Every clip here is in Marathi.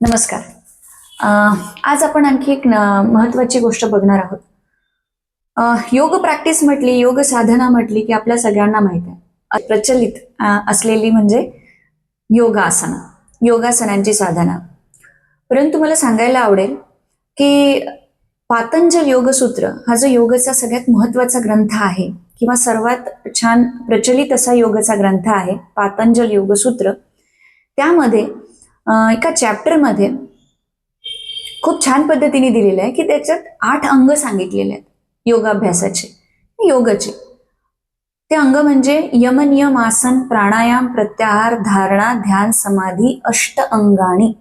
नमस्कार. आज आपण आणखी एक महत्वाची गोष्ट बघणार आहोत. योग प्रॅक्टिस म्हटली, योग साधना म्हटली की आपल्या सगळ्यांना माहित आहे प्रचलित असलेली म्हणजे योगासना, योगासनांची साधना. परंतु मला सांगायला आवडेल की पातंजल योगसूत्र हा जो योगाचा सगळ्यात महत्वाचा ग्रंथ आहे किंवा सर्वात छान प्रचलित असा योगाचा ग्रंथ आहे पातंजल योगसूत्र. त्यामध्ये एका चॅप्टरमध्ये खूप छान पद्धतीने दिलेलं आहे की त्याच्यात 8 अंग सांगितलेले आहेत योगाभ्यासाचे, योगाचे. ते अंग म्हणजे यम, नियम, आसन, प्राणायाम, प्रत्याहार, धारणा, ध्यान, समाधी, अष्ट अंगाणी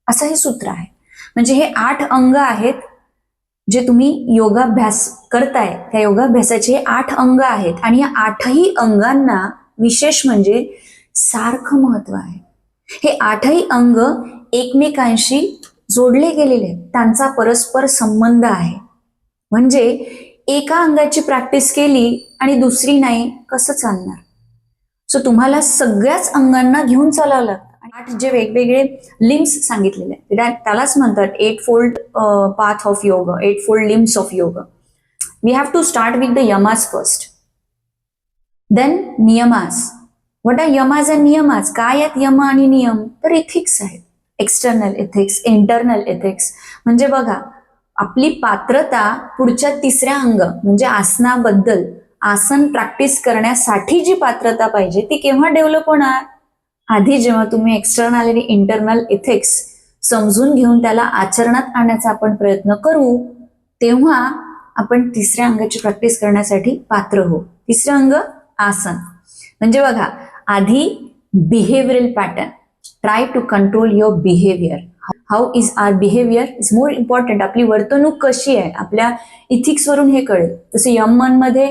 असं हे सूत्र आहे. म्हणजे हे 8 अंग आहेत जे तुम्ही योगाभ्यास करताय. त्या योगाभ्यासाचे 8 अंग आहेत आणि या 8ही अंगांना विशेष म्हणजे सारखं महत्व आहे. हे 8ही अंग एकमेकांशी जोडले गेलेले आहेत, त्यांचा परस्पर संबंध आहे. म्हणजे एका अंगाची प्रॅक्टिस केली आणि दुसरी नाही कसं चालणार? सो तुम्हाला सगळ्याच अंगांना घेऊन चालावं लागतं. 8 जे वेगवेगळे लिम्स सांगितलेले आहेत त्यालाच म्हणतात 8 fold path of yoga, 8 fold limbs of yoga. We have to start with the yamas first, then niyamas. What are yamas and niyamas? काय आहेत यम आणि नियम? तर इथिक्स आहेत. External ethics, internal ethics. म्हणजे बघा, आपली पात्रता पुढच्या 3ऱ्या अंग म्हणजे आसनाबद्दल, आसन प्रॅक्टिस करण्यासाठी जी पात्रता पाहिजे ती केव्हा डेव्हलप होणार? आधी जेव्हा तुम्ही एक्सटर्नल आणि इंटरनल एथिक्स समजून घेऊन त्याला आचरणात आणण्याचा आपण प्रयत्न करू, तेव्हा आपण 3ऱ्या अंगाची प्रॅक्टिस करण्यासाठी पात्र होऊ. 3रं अंग आसन. म्हणजे बघा, आधी behavioural pattern, try to control your behaviour. How is our behaviour is more important. आपली वर्तणूक कशी आहे आपल्या इथिक्स वरून हे कळेल. जसे यमन मध्ये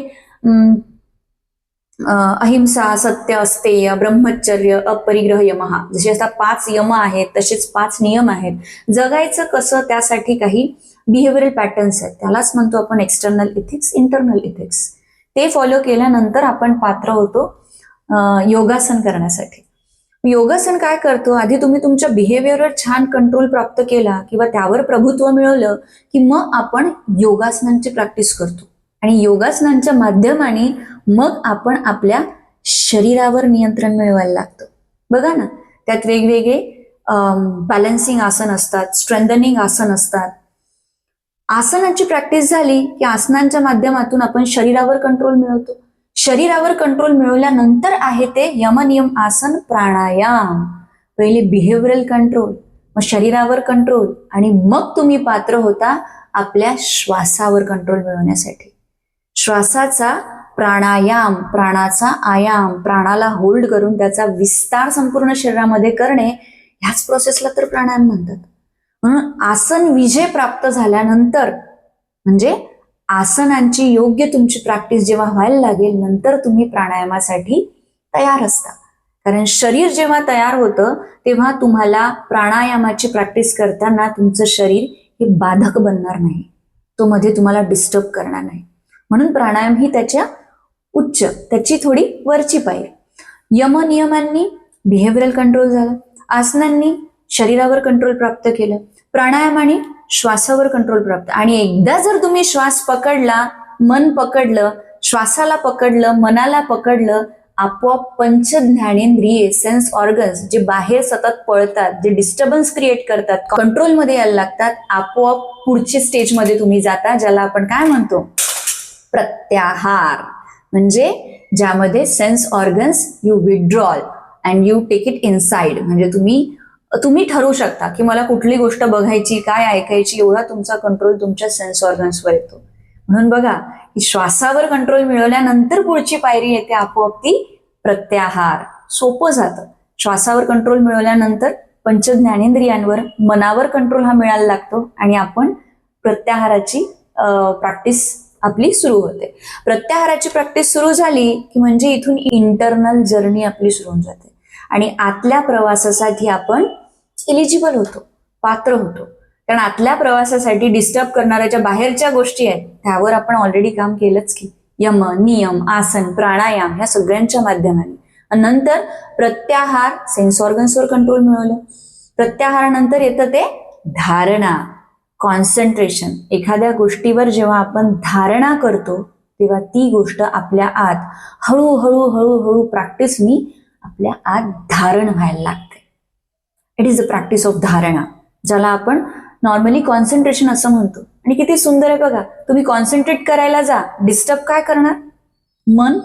अहिंसा, सत्य, अस्तेय, ब्रह्मचर्य, अपरिग्रह, यमहा, जसे आता 5 यम आहेत तसेच 5 नियम आहेत. जगायचं कसं त्यासाठी काही बिहेवियरल पॅटर्न्स आहेत. त्यालाच म्हणतो आपण एक्सटर्नल इथिक्स, इंटरनल इथिक्स. ते फॉलो केल्यानंतर आपण पात्र होतो योगासन करण्यासाठी. योगासन काय करतो? आधी तुम्ही तुमच्या बिहेवियरवर छान कंट्रोल प्राप्त केला किंवा त्यावर प्रभुत्व मिळवलं की मग आपण योगासनांची प्रॅक्टिस करतो आणि योगासनांच्या माध्यमाने मग आपण आपल्या शरीरावर नियंत्रण मिळवायला लागतो. बघा ना, त्यात वेगवेगळे बॅलन्सिंग आसन असतात, स्ट्रेंथनिंग आसन असतात. आसनाची प्रॅक्टिस झाली की आसनांच्या माध्यमातून आपण शरीरावर कंट्रोल मिळवतो. शरीरावर कंट्रोल मिळवल्यानंतर आहे ते यम, नियम, आसन, प्राणायाम. पहिले बिहेवियरल कंट्रोल, मग शरीरावर कंट्रोल आणि मग तुम्ही पात्र होता आपल्या श्वासावर कंट्रोल मिळवण्यासाठी. श्वासाचा प्राणायाम, प्राणाचा आयाम, प्राणाला होल्ड करून त्याचा विस्तार संपूर्ण शरीरामध्ये करणे, ह्याच प्रोसेसला तर प्राणायाम म्हणतात. म्हणून आसन विजय प्राप्त झाल्यानंतर म्हणजे आसनांची योग्य तुमची प्रॅक्टिस जेव्हा व्हायला लागेल, नंतर तुम्ही प्राणायामासाठी तयार असता. कारण शरीर जेव्हा तयार होतं तेव्हा तुम्हाला प्राणायामाची प्रॅक्टिस करताना तुमचं शरीर हे बाधक बनणार नाही, तो मध्ये तुम्हाला डिस्टर्ब करणार नाही. म्हणून प्राणायाम ही त्याच्या उच्च, त्याची थोडी वरची पायरी. यम नियमांनी बिहेवियरल कंट्रोल झालं, आसनांनी शरीरावर कंट्रोल प्राप्त केलं, प्राणायामाने श्वासावर कंट्रोल प्राप्त. आणि एकदा जर तुम्ही श्वास पकडला, मन पकडलं, श्वासाला पकडलं, मनाला पकडलं, आपोआप पंच ज्ञानेंद्रिये, सेन्स ऑर्गन्स जे बाहेर सतत पळतात, जे डिस्टर्बन्स क्रिएट करतात, कंट्रोलमध्ये यायला लागतात. आपोआप पुढच्या स्टेजमध्ये तुम्ही जाता, ज्याला आपण काय म्हणतो? प्रत्याहार. म्हणजे ज्यामध्ये sense organs you withdrawal and you take it inside. म्हणजे तुम्ही ठरवू शकता की मला कुठली गोष्ट बघायची, काय ऐकायची, एवढा तुमचा कंट्रोल तुमच्या सेन्स ऑर्गन्सवर येतो. म्हणून बघा, की श्वासावर कंट्रोल मिळवल्यानंतर पुढची पायरी येते आपोआप ती प्रत्याहार. सोपं जातं. श्वासावर कंट्रोल मिळवल्यानंतर पंच ज्ञानेंद्रियांवर, मनावर कंट्रोल हा मिळायला लागतो आणि आपण प्रत्याहाराची प्रॅक्टिस आपली सुरू होते. प्रत्याहाराची प्रॅक्टिस सुरू झाली की म्हणजे इथून इंटरनल जर्नी आपली सुरू होऊन जाते आणि आतल्या प्रवासासाठी आपण एलिजिबल होतो, पात्र होतो. कारण आतल्या प्रवासासाठी डिस्टर्ब करणाऱ्या ज्या बाहेरच्या गोष्टी आहेत त्यावर आपण ऑलरेडी काम केलंच की. यम, नियम, आसन, प्राणायाम ह्या सगळ्यांच्या माध्यमाने. नंतर प्रत्याहार, सेन्स ऑर्गन्सवर कंट्रोल मिळवलं. प्रत्याहारानंतर येतं ते धारणा, कॉन्सन्ट्रेशन. एखाद्या गोष्टीवर जेव्हा आपण धारणा करतो तेव्हा ती गोष्ट आपल्या आत हळूहळू हळूहळू प्रॅक्टिसनी आपल्या आत धारण व्हायला लागते. It is a practice of धारणा, ज्याला आपण नॉर्मली कॉन्सन्ट्रेशन असं म्हणतो. आणि किती सुंदर आहे बघा, तुम्ही कॉन्सन्ट्रेट करायला जा, डिस्टर्ब काय करणार? मन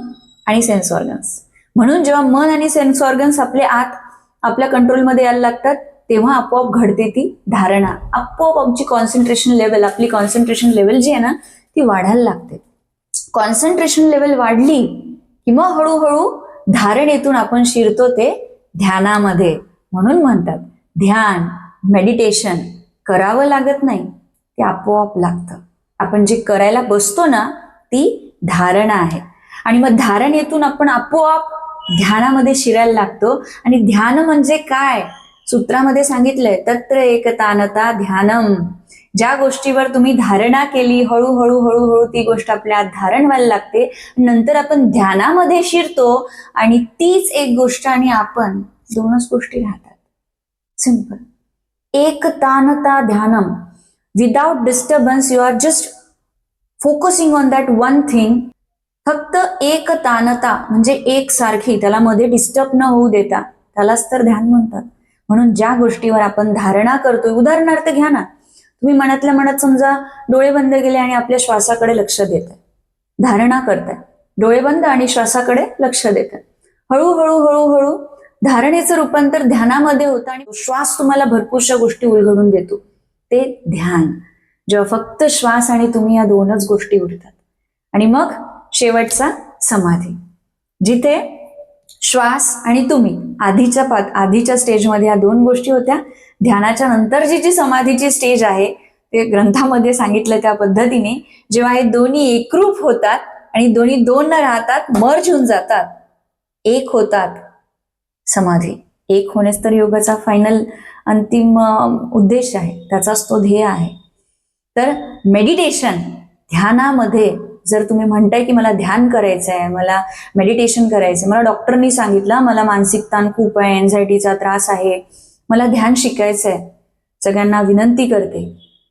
आणि सेन्स ऑर्गन्स. म्हणून जेव्हा मन आणि सेन्स ऑर्गन्स आपले आत आपल्या कंट्रोलमध्ये यायला लागतात तेव्हा आपोआप घडते ती धारणा. आपोआप आमची कॉन्सन्ट्रेशन लेवल, आपली कॉन्सन्ट्रेशन लेवल जी आहे ना ती वाढायला लागते. कॉन्सन्ट्रेशन लेवल वाढली की मग हळूहळू धारणेतून आपण शिरतो ते ध्यानामध्ये. म्हणून म्हणतात ध्यान, मेडिटेशन करावं लागत नाही, ते आपोआप लागतं. आपण जे करायला बसतो ना ती धारणा आहे. आणि मग धारणेतून आपण आपोआप ध्यानामध्ये शिरायला लागतो. आणि ध्यान म्हणजे काय? सूत्रामध्ये सांगितलंय तत्र एकतानता ध्यानम. ज्या गोष्टीवर तुम्ही धारणा केली हळूहळू हळूहळू ती गोष्ट आपल्या धारण व्हायला लागते. नंतर आपण ध्यानामध्ये शिरतो आणि तीच एक गोष्ट आणि आपण दोनच गोष्टी राहतात. सिंपल. एकतानता ध्यानम. Without disturbance you are just focusing on that one thing. फक्त एकतानता म्हणजे एकसारखी, त्याला मध्ये डिस्टर्ब न होऊ देता, त्यालाच तर ध्यान म्हणतात. म्हणून ज्या गोष्टीवर आपण धारणा करतोय, उदाहरणार्थ घ्या ना, तुम्ही मनातल्या मनात समजा डोळे बंद केले आणि आपल्या श्वासाकडे लक्ष देताय, धारणा करताय, डोळे बंद आणि श्वासाकडे लक्ष देताय. हळूहळू हळूहळू धारणेचं रूपांतर ध्यानामध्ये होतं आणि श्वास तुम्हाला भरपूरशा गोष्टी उलगडून देतो. ते ध्यान. जेव्हा फक्त श्वास आणि तुम्ही या दोनच गोष्टी उरतात. आणि मग शेवटचा समाधी, जिथे श्वास आणि तुम्ही आधीच्या स्टेजमध्ये या दोन गोष्टी होत्या. ध्यानाच्या नंतरची जी समाधीची स्टेज आहे ते ग्रंथामध्ये सांगितलं त्या पद्धतीने, जेव्हा हे दोन्ही एकरूप होतात आणि दोन्ही दोन न राहतात, मर्ज होऊन जातात, एक होतात. समाधी एक होणेच तर योगाचा फायनल अंतिम उद्देश आहे, त्याचाच तो ध्येय आहे. तर मेडिटेशन, ध्यानामध्ये जर तुम्ही म्हणताय की मला ध्यान करायचंय, मला मेडिटेशन करायचंय, मला डॉक्टरनी सांगितलं मला मानसिक ताण खूप आहे, एन्झायटीचा त्रास आहे, मला ध्यान शिकायचंय, सगळ्यांना विनंती करते,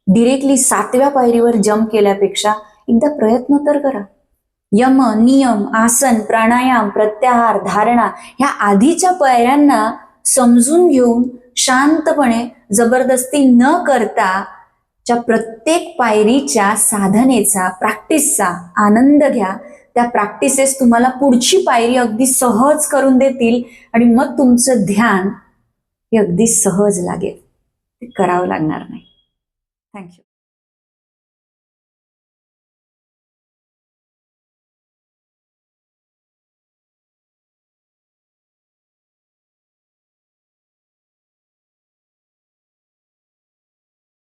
डिरेक्टली 7व्या पायरीवर जंप केल्यापेक्षा एकदा प्रयत्न तर करा. यम, नियम, आसन, प्राणायाम, प्रत्याहार, धारणा ह्या आधीच्या पायऱ्यांना समजून घेऊन शांतपणे जबरदस्ती न करता च्या प्रत्येक पायरीच्या साधनेचा, प्रॅक्टिसचा आनंद घ्या. त्या प्रॅक्टिसेस तुम्हाला पुढची पायरी अगदी सहज करून देतील आणि मग तुमचं ध्यान हे अगदी सहज लागेल. ते करावं लागणार नाही. थँक्यू.